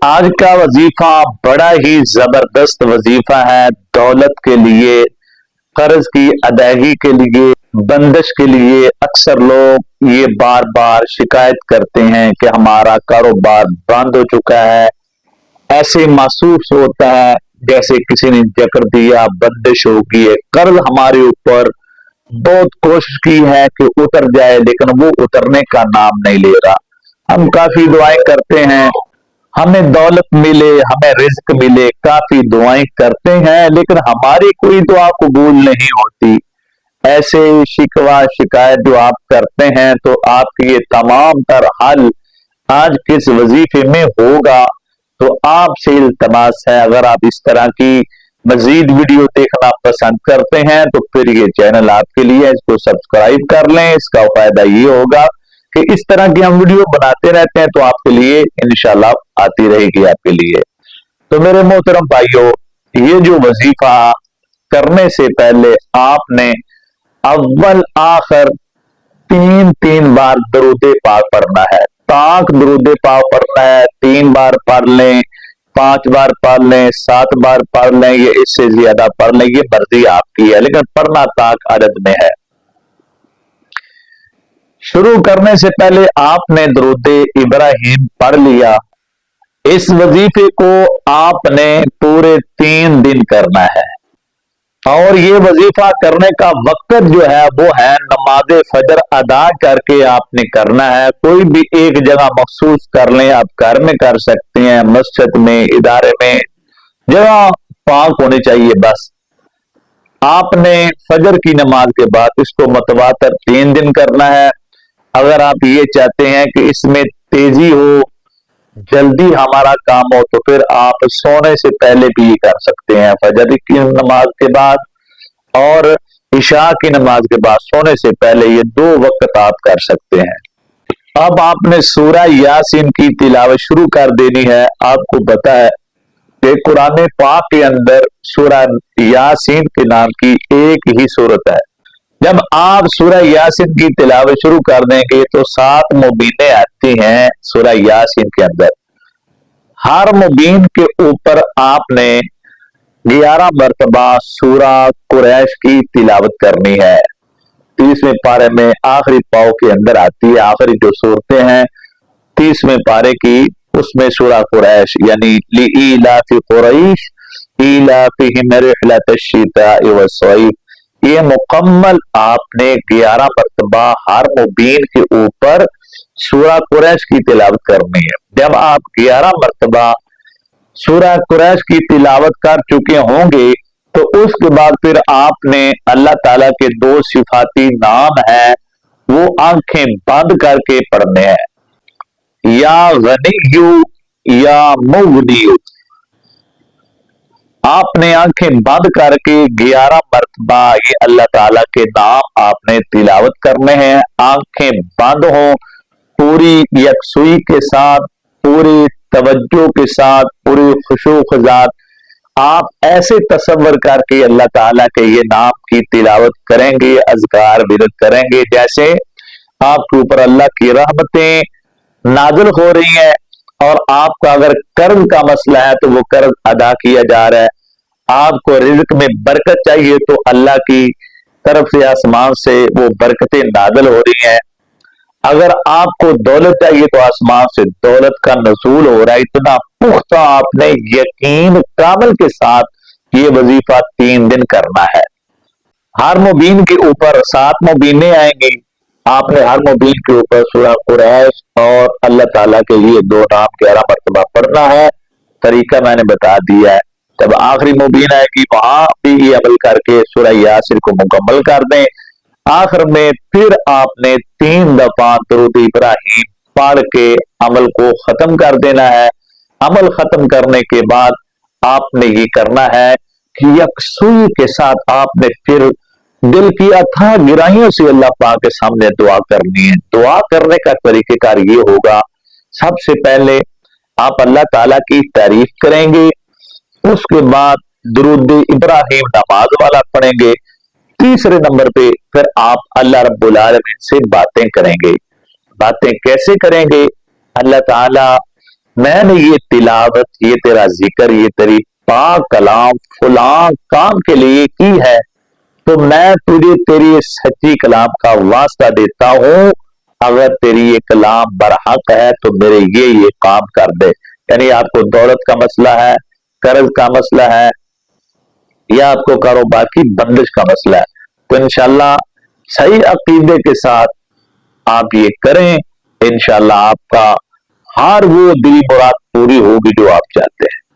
आज का वजीफा बड़ा ही जबरदस्त वजीफा है। दौलत के लिए, कर्ज की अदायगी के लिए, बंदिश के लिए अक्सर लोग ये बार बार शिकायत करते हैं कि हमारा कारोबार बंद हो चुका है। ऐसे महसूस होता है जैसे किसी ने जकड़ दिया, बंदिश होगी है। कर्ज हमारे ऊपर बहुत कोशिश की है कि उतर जाए, लेकिन वो उतरने का नाम नहीं ले रहा। हम काफी दुआएं करते हैं, हमें दौलत मिले, हमें रिज्क मिले, काफी दुआएं करते हैं, लेकिन हमारी कोई दुआ कबूल नहीं होती। ऐसे शिकवा शिकायत जो आप करते हैं, तो आपकी ये तमाम तर हल आज किस वजीफे में होगा। तो आपसे इल्तमास है, अगर आप इस तरह की मजीद वीडियो देखना पसंद करते हैं तो फिर ये चैनल आपके लिए है, इसको सब्सक्राइब कर लें। इसका फायदा ये होगा कि इस तरह की हम वीडियो बनाते रहते हैं तो आपके लिए इंशाल्लाह आती रहेगी आपके लिए। तो मेरे मोहतरम भाइयों, ये जो वजीफा करने से पहले आपने अव्वल आखिर तीन तीन बार दरूदे पाक पढ़ना है। ताक दरूदे पाक पढ़ना है, 3 बार पढ़ लें, 5 बार पढ़ लें, 7 बार पढ़ लें, ये इससे ज्यादा पढ़ लें, ये मर्जी आपकी है, लेकिन पढ़ना ताक आदत में है। शुरू करने से पहले आपने दरूदे इब्राहिम पढ़ लिया। इस वजीफे को आपने पूरे 3 दिन करना है, और ये वजीफा करने का वक्त जो है वो है नमाज फजर अदा करके आपने करना है। कोई भी एक जगह मखसूस कर लें, आप घर में कर सकते हैं, मस्जिद में, इदारे में, जगह पाक होनी चाहिए बस। आपने फजर की नमाज के बाद इसको मतवातर 3 दिन करना है। अगर आप ये चाहते हैं कि इसमें तेजी हो, जल्दी हमारा काम हो, तो फिर आप सोने से पहले भी कर सकते हैं। फजर की नमाज के बाद और इशा की नमाज के बाद सोने से पहले ये 2 वक्त आप कर सकते हैं। अब आपने सूरह यासीन की तिलावत शुरू कर देनी है। आपको पता है कि कुरान पाक के अंदर सूरह यासीन के नाम की एक ही सूरत है। जब आप सूरह यासीन की तिलावत शुरू कर देंगे तो 7 मुबीनें आती हैं सूरह यासीन के अंदर। हर मुबीन के ऊपर आपने 11 मरतबा सूरह कुरैश की तिलावत करनी है। 30वें पारे में आखिरी पाव के अंदर आती है, आखिरी जो सूरतें हैं 30वें पारे की, उसमें सूरह कुरैश यानी लिईलाफि कुरैश ईलाफिहिम रिहलतश शिताइ वस्सैफ, ये मुकम्मल आपने 11 मरतबा हर मुबीन के ऊपर सूरह कुरैश की तिलावत करनी है। जब आप 11 मरतबा सूरह कुरैश की तिलावत कर चुके होंगे तो उसके बाद फिर आपने अल्लाह ताला के 2 सिफाती नाम है वो आंखें बंद करके पढ़ने हैं, या गनियु या मुगनियु। आपने आंखें बंद करके 11 मरतबा ये अल्लाह ताला के नाम आपने तिलावत करने हैं। आंखें बंद हो, पूरी यकसुई के साथ, पूरी तवज्जो के साथ, पूरी खुशू खुजात आप ऐसे तसव्वुर करके अल्लाह ताला के ये नाम की तिलावत करेंगे, अज़कार विरद करेंगे जैसे आपके ऊपर अल्लाह की रहमतें नाज़िल हो रही हैं। और आपका अगर कर्ज का मसला है तो वो कर्ज अदा किया जा रहा है। आपको रिज़्क में बरकत चाहिए तो अल्लाह की तरफ से आसमान से वो बरकतें नाज़िल हो रही हैं। अगर आपको दौलत चाहिए तो आसमान से दौलत का नज़ूल हो रहा है। इतना पुख्ता आपने यकीन कामिल के साथ ये वजीफा 3 दिन करना है। हर मुबीन के ऊपर 7 मुबीनें आएंगी। आपने हर मुबीन के ऊपर सूरह कुरैश और अल्लाह ताला के लिए 2 नाम 11 मरतबा पढ़ना है। तरीका मैंने बता दिया है। जब आखिरी मुबीन आएगी वहां भी ये अमल करके सूरह यासीन को मुकम्मल कर दें। आखिर में फिर आपने 3 दफा दुरूद इब्राहिम पढ़ के अमल को खत्म कर देना है। अमल खत्म करने के बाद आपने ये करना है कि यकसुई के साथ आपने फिर दिल की अथाह गिराइयों से अल्लाह पाक के सामने दुआ करनी है। दुआ करने का तरीकेकार ये होगा, सबसे पहले आप अल्लाह ताला की तारीफ करेंगे, उसके बाद दुरूद इब्राहिम नमाज वाला पढ़ेंगे, तीसरे नंबर पे फिर आप अल्लाह रब्बुल आलमीन से बातें करेंगे। बातें कैसे करेंगे? अल्लाह ताला میں نے یہ تلاوت، یہ تیرا ذکر، یہ تیری پاک کلام فلاں کام کے لیے کی ہے، تو میں تجھے تیری سچی کلام کا واسطہ دیتا ہوں، اگر تیری یہ کلام برحق ہے تو میرے یہ کام کر دے۔ یعنی آپ کو دولت کا مسئلہ ہے، قرض کا مسئلہ ہے، یا آپ کو کاروبار کی بندش کا مسئلہ ہے، تو انشاءاللہ صحیح عقیدے کے ساتھ آپ یہ کریں، انشاءاللہ آپ کا ہر وہ دلی مراد پوری ہوگی جو آپ چاہتے ہیں۔